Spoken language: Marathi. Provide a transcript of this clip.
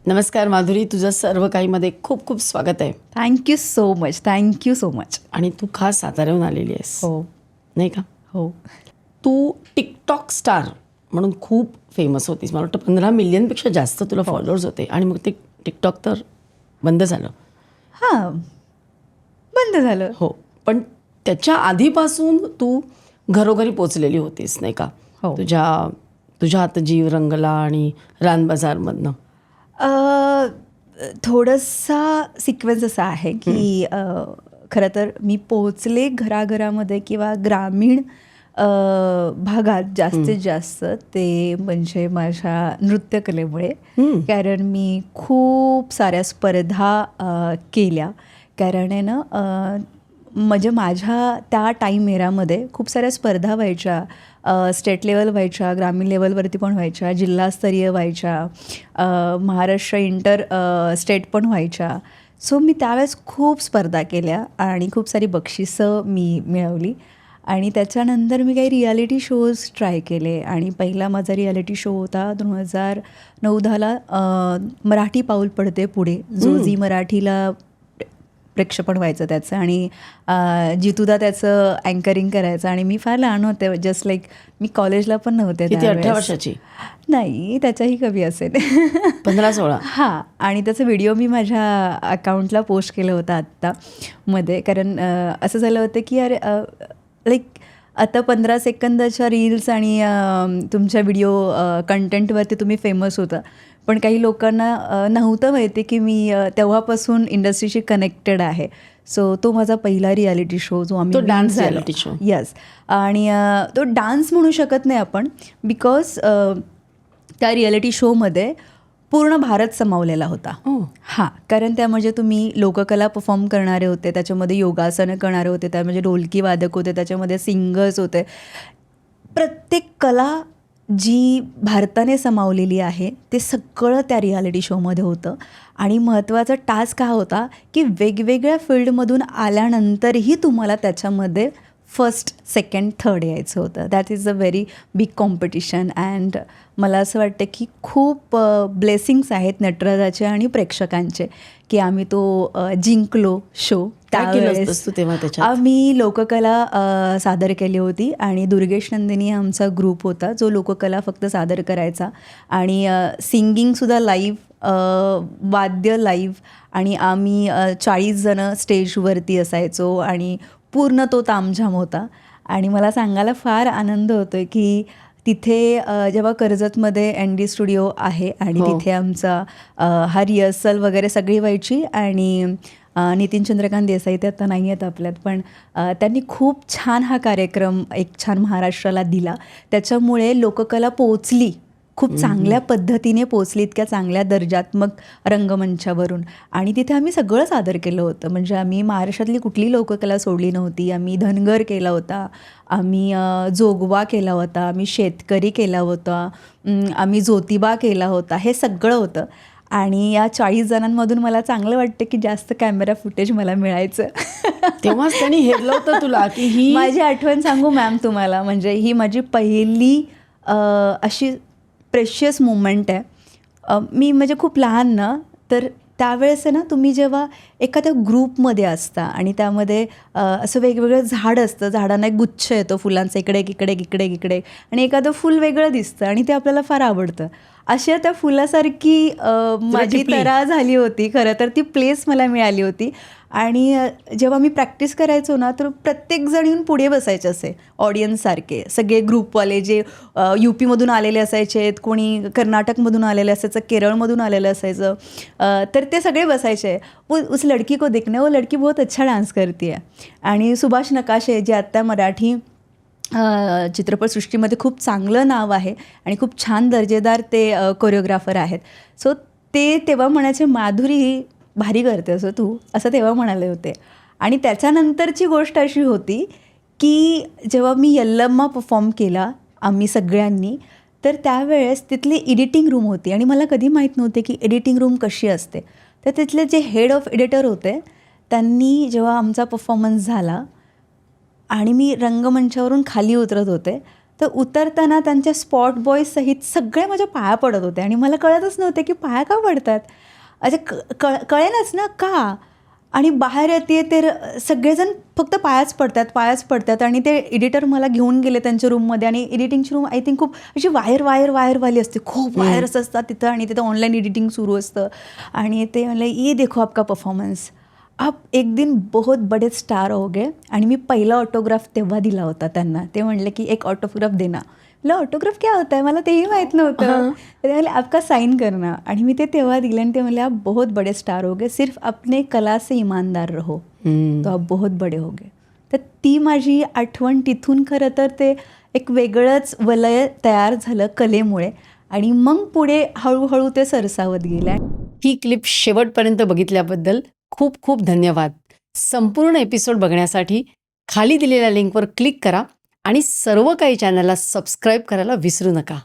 नमस्कार माधुरी, तुझं सर्व काहीमध्ये खूप खूप स्वागत आहे. Thank you so much, thank you so much. आणि तू खास साताऱ्याहून आलेली आहेस, हो नाही का? हो. तू टिकटॉक स्टार म्हणून खूप फेमस होतीस. मला वाटतं 15 मिलियनपेक्षा जास्त तुला फॉलोअर्स होते. आणि मग ते टिकटॉक तर बंद झालं. हां, बंद झालं. हो, पण त्याच्या आधीपासून तू घरोघरी पोचलेली होतीस, नाही का? हो. तुझ्या हात जीव रंगला आणि रान बाजारमधनं. थोडासा सिक्वेन्स असा आहे की खरं तर मी पोचले घराघरामध्ये किंवा ग्रामीण भागात जास्तीत जास्त ते म्हणजे माझ्या नृत्यकलेमुळे. कारण मी खूप साऱ्या स्पर्धा केल्या. कारण आहे ना, म्हणजे माझ्या त्या टाईम एरामध्ये खूप साऱ्या स्पर्धा व्हायच्या. स्टेट लेवल व्हायच्या, ग्रामीण लेवलवरती पण व्हायच्या, जिल्हास्तरीय व्हायच्या, महाराष्ट्र इंटर स्टेट पण व्हायच्या. सो मी त्यावेळेस खूप स्पर्धा केल्या आणि खूप सारी बक्षिसं मी मिळवली. आणि त्याच्यानंतर मी काही रियालिटी शोज ट्राय केले. आणि पहिला माझा रियालिटी शो होता 2009-10ला मराठी पाऊल पडते पुढे, जो झी मराठीला प्रक्षेपण व्हायचं त्याचं. आणि जितूदा त्याचं अँकरिंग करायचं. आणि मी फार लहान होते, जस्ट लाईक मी कॉलेजला पण नव्हते. किती, 18 वर्षाची? नाही, त्याच्याही कमी असेल. 15-16. हां. आणि त्याचा व्हिडिओ मी माझ्या अकाउंटला पोस्ट केलं होतं आत्ता मध्ये. कारण असं झालं होतं की यार, लाईक आता 15 सेकंदाच्या रील्स आणि तुमच्या व्हिडिओ कंटेंटवरती तुम्ही फेमस होता. पण काही लोकांना नव्हतं माहिती की मी तेव्हापासून इंडस्ट्रीशी कनेक्टेड आहे. सो तो माझा पहिला रियालिटी शो जो आम्ही डान्स रियालिटी शो. येस. आणि तो डान्स म्हणू शकत नाही आपण, बिकॉज त्या रियालिटी शोमध्ये पूर्ण भारत सामावलेला होता. हां, कारण त्यामध्ये तुम्ही लोककला परफॉर्म करणारे होते, त्याच्यामध्ये योगासनं करणारे होते, त्यामध्ये ढोलकी वादक होते, त्याच्यामध्ये सिंगर्स होते. प्रत्येक कला जी भारताने सामावलेली आहे ते सगळं त्या रियालिटी शोमध्ये होतं. आणि महत्त्वाचा टास्क हा होता की वेगवेगळ्या फील्डमधून आल्यानंतरही तुम्हाला त्याच्यामध्ये फर्स्ट, सेकंड, थर्ड यायचं होतं. That is a very big competition. And मला असं वाटतं की खूप ब्लेसिंग्स आहेत नटराजाचे आणि प्रेक्षकांचे की आम्ही तो जिंकलो शो. त्यावेळेस तू तेव्हा त्याच्यात आम्ही लोककला सादर केली होती. आणि दुर्गेश नंदिनी आमचा ग्रुप होता जो लोककला फक्त सादर करायचा. आणि सिंगिंगसुद्धा लाईव्ह, वाद्य लाईव्ह. आणि आम्ही 40 जणं स्टेजवरती असायचो आणि पूर्ण तो तामझाम होता. आणि मला सांगायला फार आनंद होतो की तिथे जेव्हा कर्जतमध्ये ND स्टुडिओ आहे आणि तिथे आमचा हा रिहर्सल वगैरे सगळी व्हायची. आणि नितीन चंद्रकांत देसाई ते आता नाही आहेत आपल्यात, पण त्यांनी खूप छान हा कार्यक्रम एक छान महाराष्ट्राला दिला. त्याच्यामुळे लोककला पोचली, खूप चांगल्या पद्धतीने पोचली, इतक्या चांगल्या दर्जात्मक रंगमंचावरून. आणि तिथे आम्ही सगळं सादर केलं होतं. म्हणजे आम्ही महाराष्ट्रातली कुठली लोककला सोडली नव्हती. आम्ही धनगर केला होता, आम्ही जोगवा केला होता, आम्ही शेतकरी केला होता, आम्ही ज्योतिबा केला होता. हे सगळं होतं. आणि या 40 जणांमधून मला चांगलं वाटतं की जास्त कॅमेरा फुटेज मला मिळायचं. तेव्हाच त्यांनी हेरलं होतं तुला की ही माझी आठवण सांगू मॅम तुम्हाला, म्हणजे ही माझी पहिली अशी प्रेशियस मुमेंट आहे. मी म्हणजे खूप लहान ना, तर त्यावेळेस आहे ना, तुम्ही जेव्हा एखाद्या ग्रुपमध्ये असता आणि त्यामध्ये असं वेगवेगळं झाड असतं, झाडांना एक गुच्छ येतो फुलांचा, इकडे इकडे इकडे इकडे, आणि एखादं फुल वेगळं दिसतं आणि ते आपल्याला फार आवडतं. अशा त्या फुलासारखी माझी तरा झाली होती. खरं तर ती प्लेस मला मिळाली होती. आणि जेव्हा मी प्रॅक्टिस करायचो ना, तर प्रत्येकजण येऊन पुढे बसायचे असे ऑडियन्ससारखे. सगळे ग्रुपवाले जे UPमधून आलेले असायचे, कोणी कर्नाटकमधून आलेले असायचं, केरळमधून आलेलं असायचं. तर ते सगळे बसायचे. उस लडकी को देखना, वो लडकी बहुत अच्छा डान्स करती है. आणि सुभाष नकाशे जे आत्ता मराठी चित्रपटसृष्टीमध्ये खूप चांगलं नाव आहे आणि खूप छान दर्जेदार ते कोरिओग्राफर आहेत. सो ते तेव्हा म्हणायचे, माधुरी भारी करते असं तू, असं तेव्हा म्हणाले होते. आणि त्याच्यानंतरची गोष्ट अशी होती की जेव्हा मी यल्लम्मा परफॉर्म केला आम्ही सगळ्यांनी, तर त्यावेळेस तिथली एडिटिंग रूम होती. आणि मला कधी माहीत नव्हते की एडिटिंग रूम कशी असते. तर तिथले जे हेड ऑफ एडिटर होते, त्यांनी जेव्हा आमचा परफॉर्मन्स झाला आणि मी रंगमंचावरून खाली उतरत होते, तर उतरताना त्यांच्या स्पॉट बॉयज सहित सगळे माझ्या पाया पडत होते आणि मला कळतच नव्हते की पाया का पडतात. अच्छा कळेनच ना का. आणि बाहेर येते तर सगळेजण फक्त पायाच पडतात आणि ते एडिटर मला घेऊन गेले त्यांच्या रूममध्ये आणि एडिटिंगची रूम आय थिंक खूप अशी वायरवाली असते, खूप वायर्स असतात तिथं आणि तिथं ऑनलाईन एडिटिंग सुरू असतं. आणि ते म्हणले ये देखो आपका परफॉर्मन्स, आप एक दिन बहुत बड़े स्टार हो गए. आणि मी पहिला ऑटोग्राफ तेव्हा दिला होता त्यांना. ते म्हणले की एक ऑटोग्राफ देना. मला ऑटोग्राफ क्या होता है, मला तेही माहीत नव्हतं. ते म्हणले आपका साइन करना. आणि मी ते तेव्हा दिलं आणि ते म्हणले आप बहुत बड़े स्टार हो गए, सिर्फ अपने कला से ईमानदार रहो तो आप बहुत बड़े हो गए. तर ती माझी आठवण तिथून खरं तर ते एक वेगळंच वलय तयार झालं कलेमुळे आणि मग पुढे हळूहळू ते सरसावत गेलं. ही क्लिप शेवटपर्यंत बघितल्याबद्दल खूप खूप धन्यवाद. संपूर्ण एपिसोड बघण्यासाठी खाली दिलेल्या लिंकवर क्लिक करा आणि सर्व काही चॅनलला सबस्क्राईब करायला विसरू नका.